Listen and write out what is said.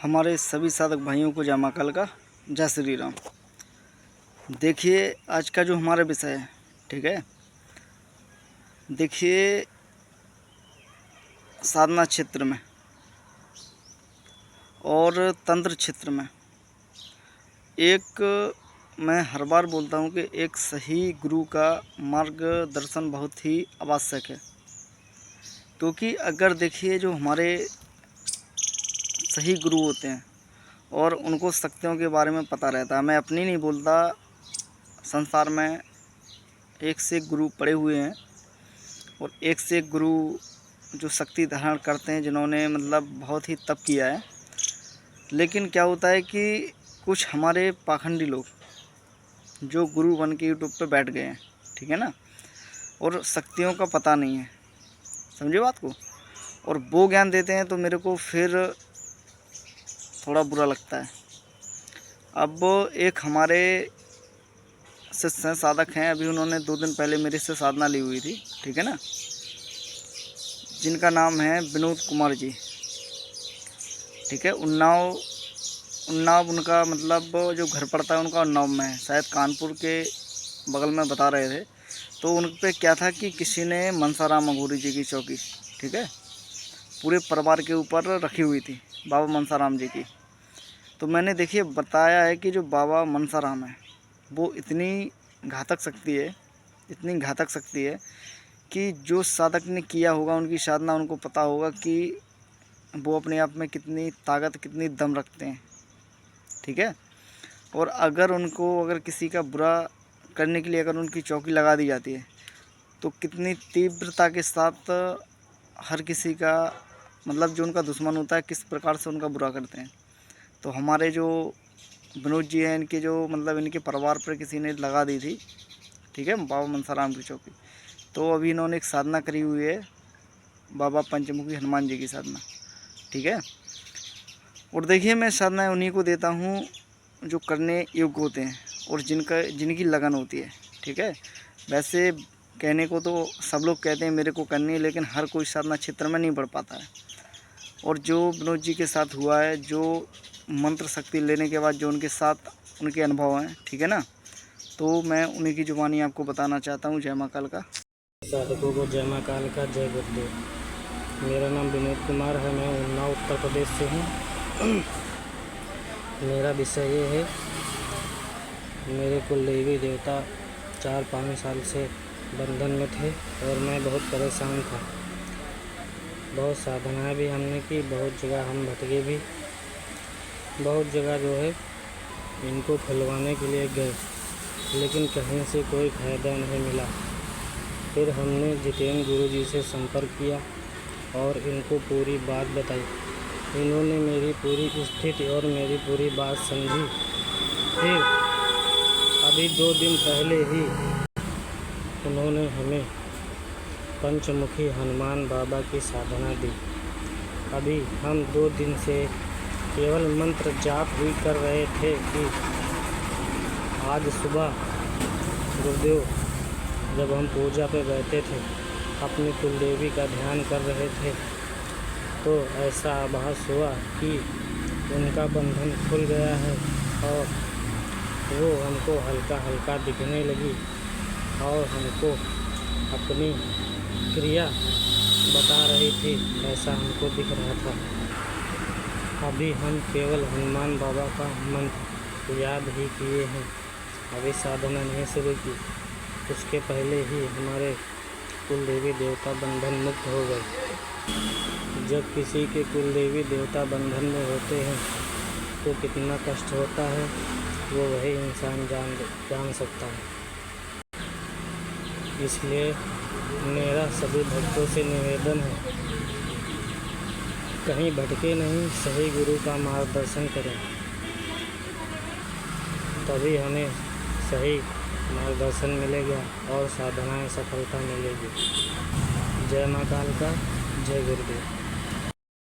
हमारे सभी साधक भाइयों को जय महाकाल का जय श्री राम। देखिए आज का जो हमारा विषय है, ठीक है। देखिए साधना क्षेत्र में और तंत्र क्षेत्र में एक मैं हर बार बोलता हूँ कि एक सही गुरु का मार्गदर्शन बहुत ही आवश्यक है। क्योंकि अगर देखिए जो हमारे सही गुरु होते हैं और उनको शक्तियों के बारे में पता रहता है, मैं अपनी नहीं बोलता, संसार में एक से एक गुरु पड़े हुए हैं और एक से एक गुरु जो शक्ति धारण करते हैं, जिन्होंने मतलब बहुत ही तप किया है। लेकिन क्या होता है कि कुछ हमारे पाखंडी लोग जो गुरु बन के यूट्यूब पे बैठ गए हैं, ठीक है ना, और शक्तियों का पता नहीं है, समझे बात को, और वो ज्ञान देते हैं तो मेरे को फिर थोड़ा बुरा लगता है। अब एक हमारे शिष्य साधक हैं, अभी उन्होंने 2 दिन पहले मेरे से साधना ली हुई थी, ठीक है ना, जिनका नाम है विनोद कुमार जी, ठीक है। उन्नाव उनका मतलब जो घर पड़ता है उनका उन्नाव में है, शायद कानपुर के बगल में बता रहे थे। तो उन पे क्या था कि किसी ने मनसाराम अघोरी जी की चौकी, ठीक है, पूरे परिवार के ऊपर रखी हुई थी, बाबा मनसाराम जी की। तो मैंने देखिए बताया है कि जो बाबा मनसाराम है वो इतनी घातक शक्ति है, इतनी घातक शक्ति है कि जो साधक ने किया होगा उनकी साधना, उनको पता होगा कि वो अपने आप में कितनी ताकत, कितनी दम रखते हैं, ठीक है। और अगर किसी का बुरा करने के लिए अगर उनकी चौकी लगा दी जाती है तो कितनी तीव्रता के साथ हर किसी का मतलब जो उनका दुश्मन होता है किस प्रकार से उनका बुरा करते हैं। तो हमारे जो विनोद जी हैं, इनके जो मतलब इनके परिवार पर किसी ने लगा दी थी, ठीक है, बाबा मनसाराम की चौकी। तो अभी इन्होंने एक साधना करी हुई है, बाबा पंचमुखी हनुमान जी की साधना, ठीक है। और देखिए मैं साधनाएँ उन्हीं को देता हूँ जो करने योग्य होते हैं और जिनकी लगन होती है, ठीक है। वैसे कहने को तो सब लोग कहते हैं मेरे को करनी है, लेकिन हर कोई साधना क्षेत्र में नहीं बढ़ पाता है। और जो विनोद जी के साथ हुआ है, जो मंत्र शक्ति लेने के बाद जो उनके साथ उनके अनुभव हैं, ठीक है ना, तो मैं उन्हीं की जुबानी आपको बताना चाहता हूँ। जय महाकाल का साधकों को जय महाकाल का जय गुरुदेव। मेरा नाम विनोद कुमार है, मैं उन्नाव उत्तर प्रदेश से हूँ। मेरा विषय ये है, मेरे कुल देवी देवता 4-5 साल से बंधन में थे और मैं बहुत परेशान था। बहुत साधनाएँ भी हमने की, बहुत जगह हम भटके भी, बहुत जगह जो है इनको खुलवाने के लिए गए, लेकिन कहीं से कोई फ़ायदा नहीं मिला। फिर हमने जितेंद्र गुरु जी से संपर्क किया और इनको पूरी बात बताई। इन्होंने मेरी पूरी स्थिति और मेरी पूरी बात समझी। फिर अभी 2 दिन पहले ही उन्होंने हमें पंचमुखी हनुमान बाबा की साधना दी। अभी हम 2 दिन से केवल मंत्र जाप ही कर रहे थे कि आज सुबह गुरुदेव जब हम पूजा पे बैठे थे, अपनी कुलदेवी का ध्यान कर रहे थे, तो ऐसा आभास हुआ कि उनका बंधन खुल गया है और वो हमको हल्का हल्का दिखने लगी और हमको अपनी क्रिया बता रही थी, ऐसा हमको दिख रहा था। अभी हम केवल हनुमान बाबा का मंत्र याद ही किए हैं, अभी साधना नहीं शुरू की। उसके पहले ही हमारे कुल देवी देवता बंधन मुक्त हो गए। जब किसी के कुल देवी देवता बंधन में होते हैं तो कितना कष्ट होता है वो वही इंसान जान सकता है। इसलिए मेरा सभी भक्तों से निवेदन है, कहीं भटके नहीं, सही गुरु का मार्गदर्शन करें, तभी हमें सही मार्गदर्शन मिलेगा और साधनाएं सफलता मिलेगी। जय महाकाल का जय गुरुदेव।